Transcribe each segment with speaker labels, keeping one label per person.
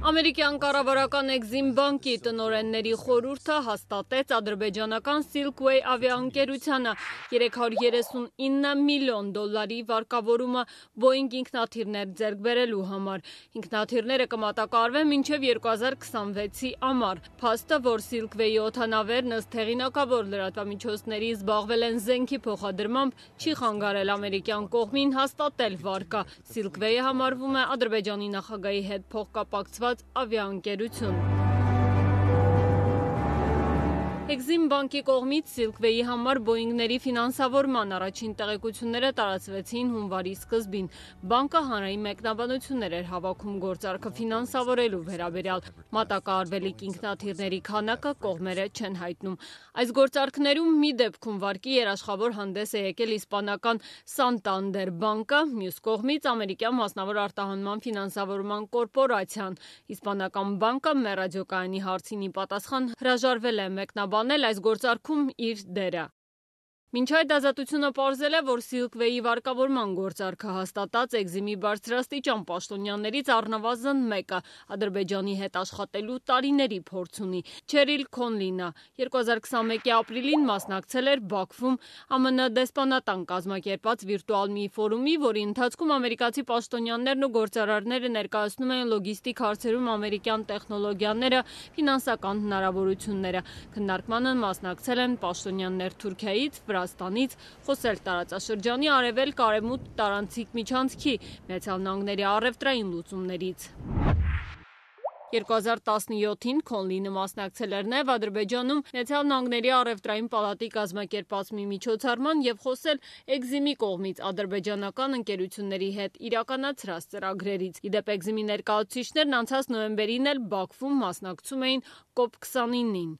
Speaker 1: Ամերիկյան կառավարական Exim բանկի տնօրենների խորհուրդը հաստատեց ադրբեջանական Silkway ավիաընկերությանը 339 միլիոն դոլարի վարկավորումը Boeing ինքնաթիռներ ձեռք բերելու համար։ Ինքնաթիռները կմատակարարվեն մինչև 2026-ի ամառ։ Փաստը, որ Silkway-ի օդանավերն ըստ հեղինակավոր լրատվամիջոցների զբաղվել են զենքի փոխադրմամբ, չի խանգարել ամերիկյան կողմին հաստատել վարկը։ Silkway-ը համարվում է Ադրբեջանի նախագահի հետ փոխկապակցված ավիաընկերություն։ Exim բանկի կողմից Silkway-ի համար Boeing-ների ֆինանսավորման առաջին տեղեկությունները տարածվեցին հունվարի սկզբին։ Բանկը հանրային մեկնաբանություններ էր հավաքում գործարքը ֆինանսավորելու վերաբերյալ։ Մատակարարվելիք ինքնաթիռների քանակը կողմերը չեն հայտնում։ Այս գործարքներում մի դեպքում վարկի երաշխավոր հանդես է եկել իսպանական Santander բանկը, մյուս կողմից ամերիկյան մասնավոր արտահանման ֆինանսավորման կորպորացիան։ Իսպանական բանկը մեր ռադիոկայանի հարցին ի պատասխան հրաժարվել է մեկնաբանել այս գործարքում իր դերը։ Մինչ այդ ազատությունը պարզել է, որ Silkway-ի վարկավորման գործարքը հաստատած Exim-ի բարձրաստիճան պաշտոնյաներից առնվազն մեկը Ադրբեջանի հետ աշխատելու տարիների փորձ ունի։ Չերիլ Քոնլինը 2021-ի ապրիլին մասնակցել էր Բաքվում ԱՄՆ դեսպանատան կազմակերպած վիրտուալ մի ֆորումի, որի ընթացքում ամերիկացի պաշտոնյաներն ու գործարարները ներկայացնում են լոգիստիկ հարցերում ամերիկյան տեխնոլոգիաները, ֆինանսական հնարավորությունները։ Քննարկմանը մասնակցել են պաշտոնյաներ Թուրքիայից, Վրաստանից, խոսել տարածաշրջանի արևելք-արևմուտք տարանցիկ միջանցքի, Միացյալ Նահանգների առևտրային լուծումներից։ 2017-ին Քոնլինը մասնակցել էր նաև Ադրբեջանում Միացյալ Նահանգների առևտրային պալատի կազմակերպած մի միջոցառման և խոսել Exim-ի կողմից ադրբեջանական ընկերությունների հետ իրականացրած ծրագրերից։ Իդեպ Exim-ի ներկայացուցիչներն անցած նոյեմբերին էլ Բաքվում մասնակցում էին COP29-ին։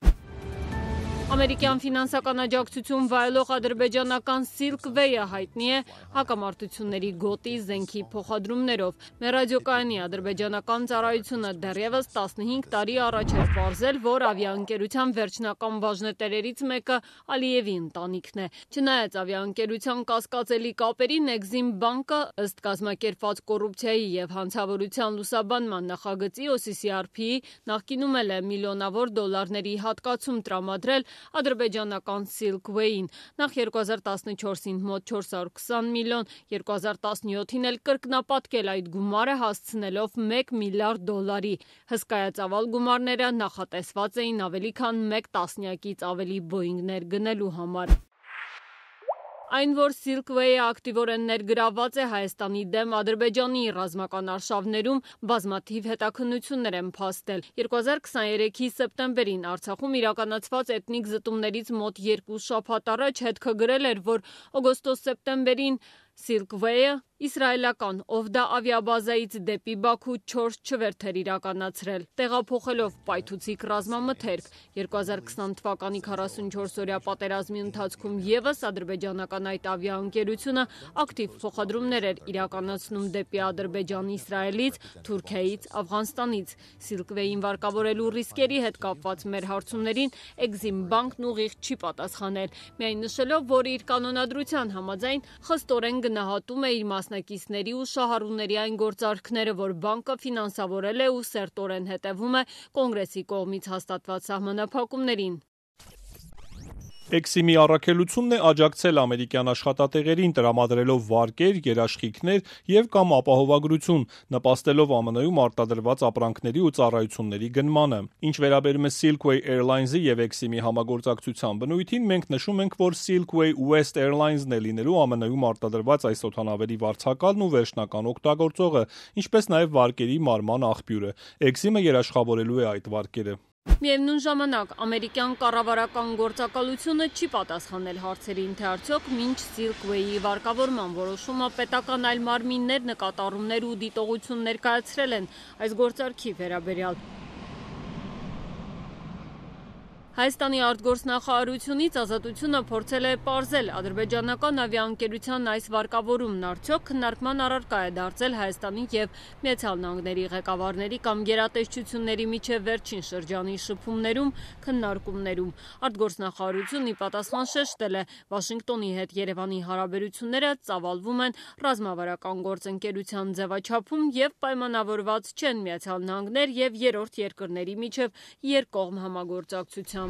Speaker 1: Ամերիկյան ֆինանսական աջակցություն վայելող ադրբեջանական Silkway-ը հայտնի է հակամարտությունների գոտի զենքի փոխադրումներով։ Մեր ռադիոկայանի ադրբեջանական ծառայությունը դեռևս 15 տարի առաջ էր պարզել, որ ավիաընկերության վերջնական բաժնետերերից մեկը Ալիևի ընտանիքն է։ Չնայած ավիաընկերության կասկածելի կապերին, Exim բանկը ըստ կազմակերպված կոռուպցիայի և հանցավորության լուսաբանման նախագծի OCCRP-ի նախկինում էլ է միլիոնավոր դոլարների հատկացում տրամադրել ադրբեջանական Silkway-ին։ Նախ 2014-ին մոտ 420 միլիոն, 2017-ին էլ կրկնապատկել այդ գումարը հասցնելով 1 միլիարդ դոլարի։ Հսկայածավալ գումարները նախատեսված էին ավելի քան 1 տասնյակից ավելի Boeing-ներ գնելու համար։ Այն, որ Silkway-ը ակտիվորեն ներգրավված է Հայաստանի դեմ Ադրբեջանի ռազմական արշավներում, բազմաթիվ հետաքննություններ են փաստել։ 2023-ի սեպտեմբերին Արցախում իրականացված էթնիկ զտումներից մոտ 2 շաբաթ առաջ հետքը գրել էր, որ օգոստոս-սեպտեմբերին Silkway-ը իսրայելական Ovda ավիաբազայից դեպի Բաքու 4 չվերթ էր իրականացրել, տեղափոխելով պայթուցիկ ռազմամթերք։ 2020 թվականի 44-օրյա պատերազմի ընթացքում ևս ադրբեջանական այդ ավիաընկերությունը ակտիվ փոխադրումներ էր իրականացնում դեպի Ադրբեջան Իսրայելից, Թուրքիայից, Աֆղանստանից։ Silkway-ին վարկավորելու ռիսկերի հետ կապված մեր հարցումներին Exim բանկն ուղիղ չի պատասխանել, միայն նշելով, որ իր կանոնադրության համաձայն խստորեն գնահատում է իր մասնակիցների ու շահառուների այն գործարքները, որ բանկը ֆինանսավորել է ու սերտորեն հետևում է Կոնգրեսի կողմից հաստատված սահմանափակումներին։
Speaker 2: Exim-ի առաքելությունն է աջակցել ամերիկյան աշխատատեղերին տրամադրելով վարկեր, երաշխիքներ և կամ ապահովագրություն, նպաստելով ԱՄՆ-ում արտադրված ապրանքների ու ծառայությունների գնմանը։ Ինչ վերաբերում է Silkway Airlines-ի և Exim-ի համագործակցության բնույթին, մենք նշում ենք, որ Silkway West Airlines-ն է լինելու ԱՄՆ-ում արտադրված այս օդանավերի վարձակալն ու վերջնական օգտագործողը, ինչպես նաև վարկերի մարման աղբյուրը։ Exim-ը երաշխավորելու է այդ վարկերը։
Speaker 1: Միևնույն ժամանակ, ամերիկյան կառավարական գործակալությունը չի պատասխանել հարցերին, թե արդյոք մինչ Silkway-ի վարկավորման որոշումը պետական այլ մարմիններ նկատառումներ ու դիտողություն ներկայացրել են այս գործարքի վերաբերյալ։ Հայաստանի արտգործնախարարությունից Ազատությունը փորձել է պարզել ադրբեջանական ավիաընկերության այս վարկավորումն արդյոք քննարկման առարկա է դարձել Հայաստանի եւ Միացյալ Նահանգների ղեկավարների կամ գերատեսչությունների միջև վերջին շրջանի շփումներում, քննարկումներում։ Արտգործնախարարությունն ի պատասխան շեշտել է, Վաշինգտոնի հետ Երևանի հարաբերությունները ծավալվում են ռազմավարական գործընկերության ձևաչափում եւ պայմանավորված չեն Միացյալ Նահանգներ եւ երրորդ երկրների միջև երկկողմ համագործակցությամբ։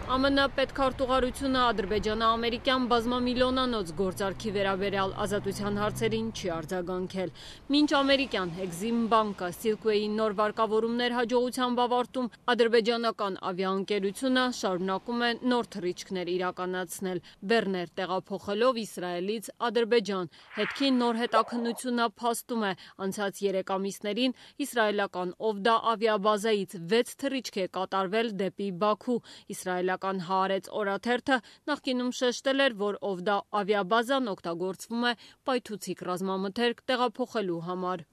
Speaker 1: ԱՄՆ պետքարտուղարությունը ադրբեջանա-ամերիկյան բազմամիլիոնանոց գործարքի վերաբերյալ ազատության հարցերին չի արձագանքել։ Մինչ ամերիկյան Exim Bank-ը Silkway-ի նոր վարկավորումներ հաջողությամբ ավարտում, ադրբեջանական ավիաընկերությունը շարունակում է նոր թռիչքներ իրականացնել, բեռներ տեղափոխելով Իսրայելից Ադրբեջան։ Հետքի նոր հետաքննությունը փաստում է, անցած 3 ամիսներին իսրայելական Ovda ավիաբազայից 6 թռիչք է կատարվել դեպի Բաքու։ Իսրայելական Հaaretz օրաթերթը նախկինում շեշտել էր, որ Ovda ավիաբազան օգտագործվում է պայթուցիկ ռազմամթերք տեղափոխելու համար։